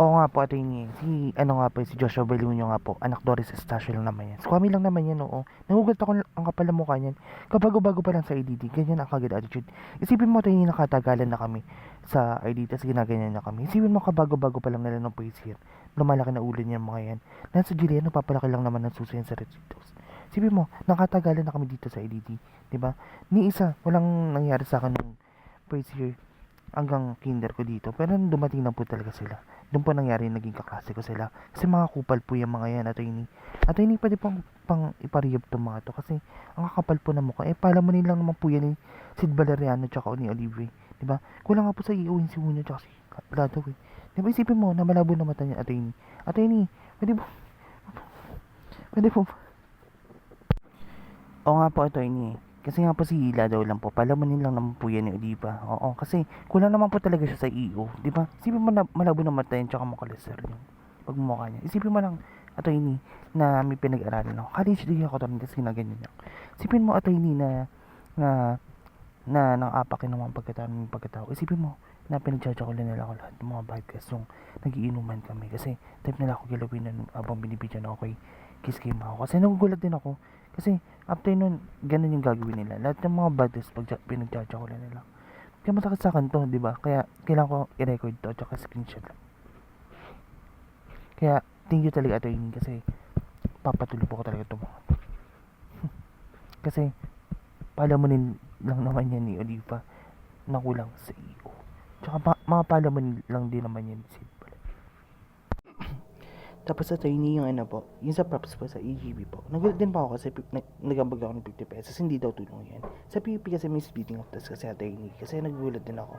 Oo nga po, attorney. Ano nga po, si Joshua Belunio nga po. Anak Doris Estacio lang naman yan. Squammy lang naman yan, oo. Nagugat ako ang kapal ng mukha niyan. Kabago-bago pa lang sa IDD. Ganyan ang kagad attitude. Isipin mo, attorney, nakatagalan na kami sa IDD, tapos ginaganyan na kami. Isipin mo, kabago-bago pa lang nila ng first year. Lumalaki na ulo niyan mga yan. Nasa Julian, napapalaki lang naman ng suso yan sa Recitos. Isipin mo, nakatagalan na kami dito sa IDD. Diba? Ni isa, walang nangyari sa akin ng first year hanggang kinder ko dito. Pero nung dumating na po talaga sila, doon po nangyari yung naging kaklase ko sila. Kasi mga kupal po yung mga yan, attorney. Attorney, pwede pang iparehab itong mga to. Kasi ang kakapal po ng mukha. Pala mo nilang naman po yan ni Sid Valeriano tsaka ni Olive. Diba? Kulang nga po sa iyo si Uno tsaka si Lado eh. Diba isipin mo na malabo na mata niya, attorney. Attorney, pwede po. Oo nga po, attorney. Kasi nga po si Hila daw lang po. Palamunin lang naman po yan ni Oliva. Oo, kasi kulang naman po talaga siya sa EO. Di ba? Isipin mo na malabo na mata yan tsaka makolesterol yung pagmumukha niya. Isipin mo lang, attorney, na may pinag-aralan ako. College degree ako attorney kasi ginaganyan niya. Isipin mo, attorney, na nang-apakin naman pagkatao. Isipin mo, na pinagtsatsakulan nila ako lahat ng mga podcast yung nagiinuman kami. Kasi type nila ako galawin na habang binibidyan ako kay Kiss Game ako. Kasi nagugulat din ako. Kasi after nun, ganun yung gagawin nila. Lahat ng mga badges pag pinagtsatsakulan nila. Kaya masakit sa akin to, di ba? Kaya kailangan ko i-record to at saka screenshot. Kaya thank you talaga attorney kasi papatuloy po ko talaga ito mga to. Kasi palamunin lang naman yan ni Oliva na kulang sa iyo. Tsaka mga palamunin lang din naman yan si pala. Tapos attorney yung ano po, yung sa props po sa EGB po. Nagulat din pa ako kasi nagambag ako ng 50 pesos, hindi daw tulong yan. Sa PUP kasi may splitting of tasks kasi attorney. Kasi nagulat din ako.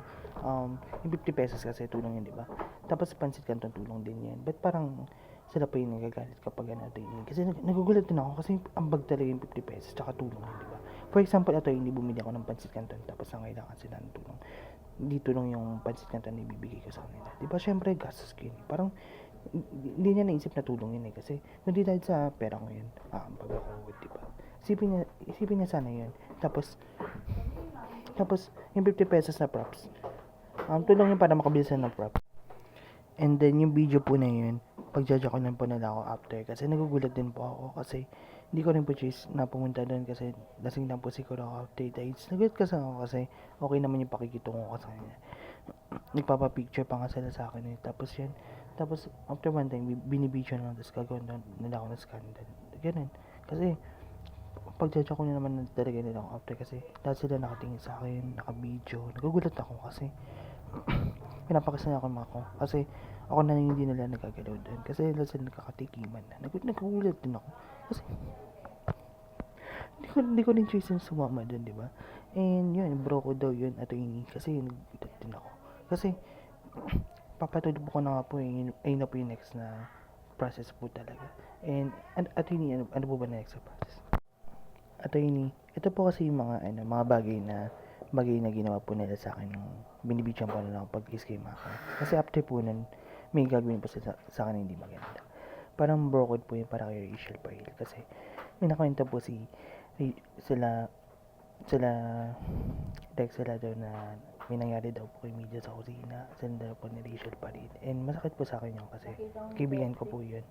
Yung 50 pesos kasi tulong yan, di ba? Tapos sa Pansit Canton tulong din yan. But parang sila pa yung nagagalit kapag ano attorney. Kasi nagugulat din ako kasi ambag talaga yung 50 pesos tsaka tulong yan, di ba? For example, attorney, bumili ako ng Pansit Canton tapos nangailangan sila ng tulong. Hindi tulong yung Pansit Canton na ibibigay ko sa kanila. Di ba? Syempre, gastos ko yun. Parang hindi niya naisip na tulong yun eh kasi hindi dahil sa pera ko yun pag ako diba isipin niya sana yun tapos yung 50 pesos na props tulong yun para makabilisan ng props and then yung video po na yun pag-judge ako lang po nila ako after kasi nagugulat din po ako kasi hindi ko rin po choice na pumunta doon kasi lasing lang po siguro ako after days nagulat kasi ako kasi okay naman yung pakikitungo ko sa kanya nagpapapicture pa nga sila sa akin eh tapos after one time binibidyo na tapos gagawin nila ako ng scandal ganun kasi pag-judge ako naman talaga nila ako after kasi lahat sila nakatingin sa akin naka-video nagugulat ako kasi pinapakasan ako mga ako kasi ako na hindi nila nagagalaw doon kasi lahat sila nagkakatikiman na nagugulat din ako kasi hindi ko rin choice na sumama doon di ba and yun bro ko daw yun at yun kasi nagugulat din ako kasi papatuloy po ko na nga po ayun na po yung next na process po talaga and attorney ano po ba na next process attorney ito po kasi yung mga bagay na ginawa po nila sa akin nung binibidyan po nila ako pag game ako kasi after po nun may gagawin po sa akin hindi maganda parang broken po yun para kay Rachel Pahil kasi may nakwenta po sila sila daw na may nangyari daw po kay media sa kusina sila daw po ni Rachel pa rin and masakit po sa akin yun kasi kaibigan ko po yun